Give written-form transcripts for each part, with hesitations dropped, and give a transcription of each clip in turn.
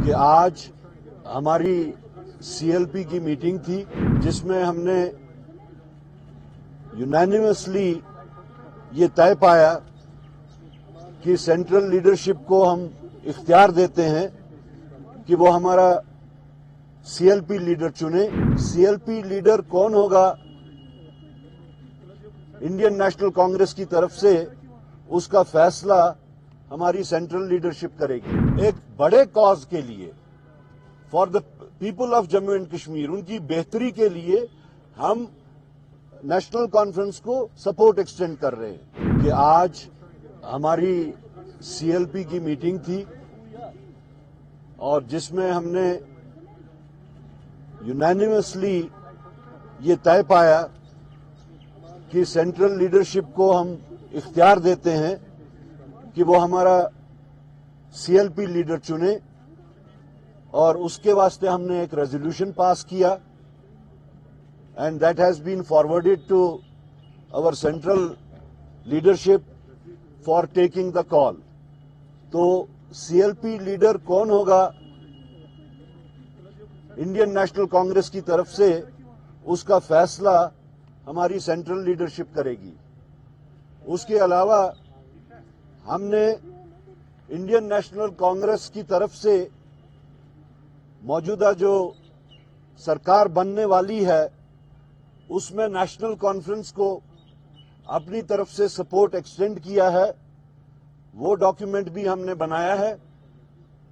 کہ آج ہماری سی ایل پی کی میٹنگ تھی جس میں ہم نے یونینیمسلی یہ طے پایا کہ سینٹرل لیڈرشپ کو ہم اختیار دیتے ہیں کہ وہ ہمارا سی ایل پی لیڈر چنے. سی ایل پی لیڈر کون ہوگا انڈین نیشنل کانگریس کی طرف سے اس کا فیصلہ ہماری سینٹرل لیڈرشپ کرے گی. ایک بڑے کاز کے لیے for the people of Jammu and Kashmir, ان کی بہتری کے لیے ہم نیشنل کانفرنس کو سپورٹ ایکسٹینڈ کر رہے ہیں. کہ آج ہماری سی ایل پی کی میٹنگ تھی اور جس میں ہم نے یونینیمسلی یہ طے پایا کہ سینٹرل لیڈرشپ کو ہم اختیار دیتے ہیں کہ وہ ہمارا سی ایل پی لیڈر چنے، اور اس کے واسطے ہم نے ایک ریزولوشن پاس کیا and that has been forwarded to our central leadership for taking the call. تو سی ایل پی لیڈر کون ہوگا انڈین نیشنل کانگریس کی طرف سے اس کا فیصلہ ہماری سینٹرل لیڈرشپ کرے گی. اس کے علاوہ ہم نے انڈین نیشنل کانگریس کی طرف سے موجودہ جو سرکار بننے والی ہے اس میں نیشنل کانفرنس کو اپنی طرف سے سپورٹ ایکسٹینڈ کیا ہے. وہ ڈاکیومنٹ بھی ہم نے بنایا ہے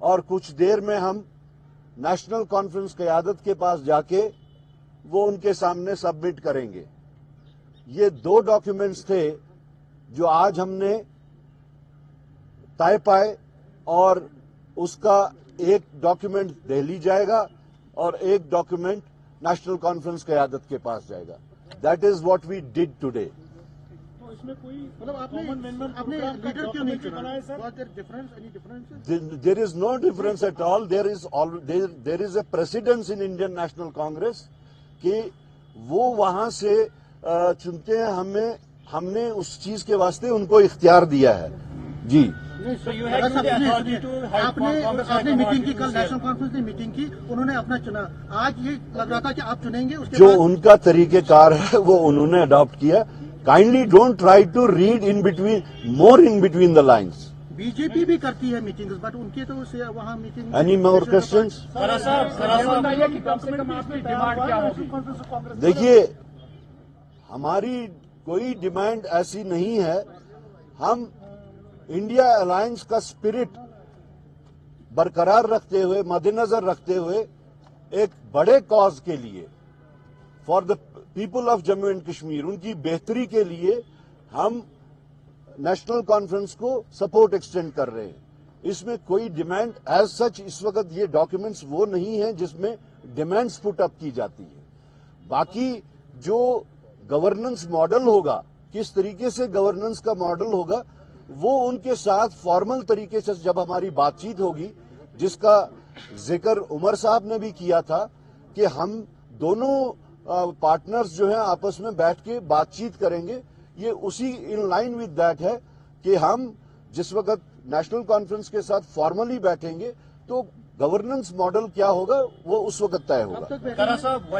اور کچھ دیر میں ہم نیشنل کانفرنس قیادت کے پاس جا کے وہ ان کے سامنے سبمٹ کریں گے. یہ دو ڈاکیومنٹس تھے جو آج ہم نے طے پائے، اور اس کا ایک ڈاکیومنٹ دہلی جائے گا اور ایک ڈاکیومنٹ نیشنل کانفرنس قیادت کے پاس جائے گا. That is what we did today. اس میں کوئی مطلب آپ نے لیڈر کیوں نہیں چنا ہے سر؟ There is no difference at all. There is a precedence in Indian National Congress کہ وہ وہاں سے چنتے ہیں. ہم نے اس چیز کے واسطے ان کو اختیار دیا ہے. جی آپ نے میٹنگ کی، کل نیشنل کانفرنس نے میٹنگ کی، انہوں نے اپنا چنا. آج یہ لگ رہا تھا کہ آپ چنیں گے، اس کے جو ان کا طریقہ کار ہے وہ انہوں نے اڈاپٹ کیا. Kindly don't try to read more in between the lines. B J P بھی کرتی ہے میٹنگ، بٹ ان کی تو وہاں میٹنگ. Any more questions? دیکھیے، ہماری کوئی ڈیمانڈ ایسی نہیں ہے. ہم انڈیا الائنس کا اسپرٹ برقرار رکھتے ہوئے، مد نظر رکھتے ہوئے، ایک بڑے کاز کے لیے for the people of Jammu and Kashmir, ان کی بہتری کے لیے ہم نیشنل کانفرنس کو سپورٹ ایکسٹینڈ کر رہے ہیں. اس میں کوئی ڈیمانڈ ایز سچ اس وقت یہ ڈاکیومنٹس وہ نہیں ہیں جس میں ڈیمانڈز پٹ اپ کی جاتی ہیں. باقی جو گورننس ماڈل ہوگا، کس طریقے سے گورننس کا ماڈل ہوگا، وہ ان کے ساتھ فارمل طریقے سے جب ہماری بات چیت ہوگی، جس کا ذکر عمر صاحب نے بھی کیا تھا کہ ہم دونوں پارٹنرز جو ہیں آپس میں بیٹھ کے بات چیت کریں گے. یہ اسی ان لائن وتھ دیٹ ہے کہ ہم جس وقت نیشنل کانفرنس کے ساتھ فارملی بیٹھیں گے تو گورننس ماڈل کیا ہوگا وہ اس وقت طے ہوگا. کرا صاحب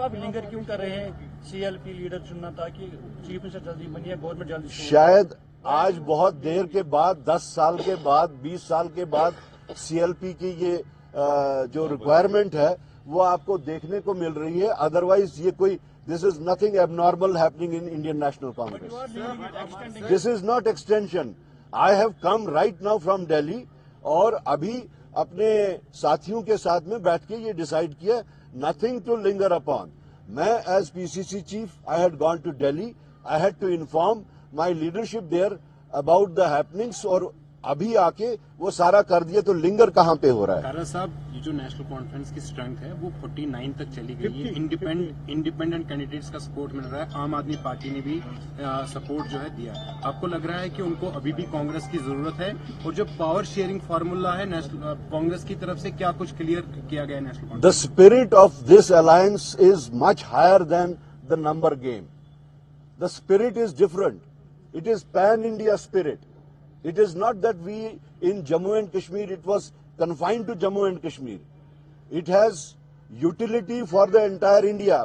آپ لنگر کیوں کر رہے ہیں سی ایل پی لیڈر چننا تاکہ چیف منسٹر جلدی بنیے، گورنمنٹ جلدی؟ شاید آج بہت دیر کے بعد، 10 سال کے بعد، 20 سال کے بعد سی ایل پی کی یہ جو ریکوائرمنٹ ہے وہ آپ کو دیکھنے کو مل رہی ہے. ادروائز یہ کوئی this is nothing abnormal happening in Indian National Congress. This is not extension. I have come right now from Delhi, اور ابھی اپنے ساتھیوں کے ساتھ میں بیٹھ کے یہ ڈیسائیڈ کیا، نتھنگ ٹو لنگر اپان. میں as P C C chief I had gone to Delhi. I had to inform my leadership there about the happenings, اور ابھی آ کے وہ سارا کر دیا. تو لنگر کہاں پہ ہو رہا ہے؟ کارا صاحب، یہ جو نیشنل کانفرنس کی اسٹرینتھ ہے وہ 49 تک چلی گئی ہے. انڈیپینڈنٹ کینڈیڈیٹس کا سپورٹ مل رہا ہے. عام آدمی پارٹی نے بھی سپورٹ جو ہے دیا. آپ کو لگ رہا ہے کہ ان کو ابھی بھی کانگریس کی ضرورت ہے؟ اور جو پاور شیئرنگ فارمولا ہے کانگریس کی طرف سے، کیا کچھ کلیئر کیا گیا ہے national conference? The spirit of this alliance is much higher than the number game. The spirit is different. It is pan-India spirit. It is not that we in Jammu and Kashmir, it was confined to Jammu and Kashmir. It has utility for the entire India.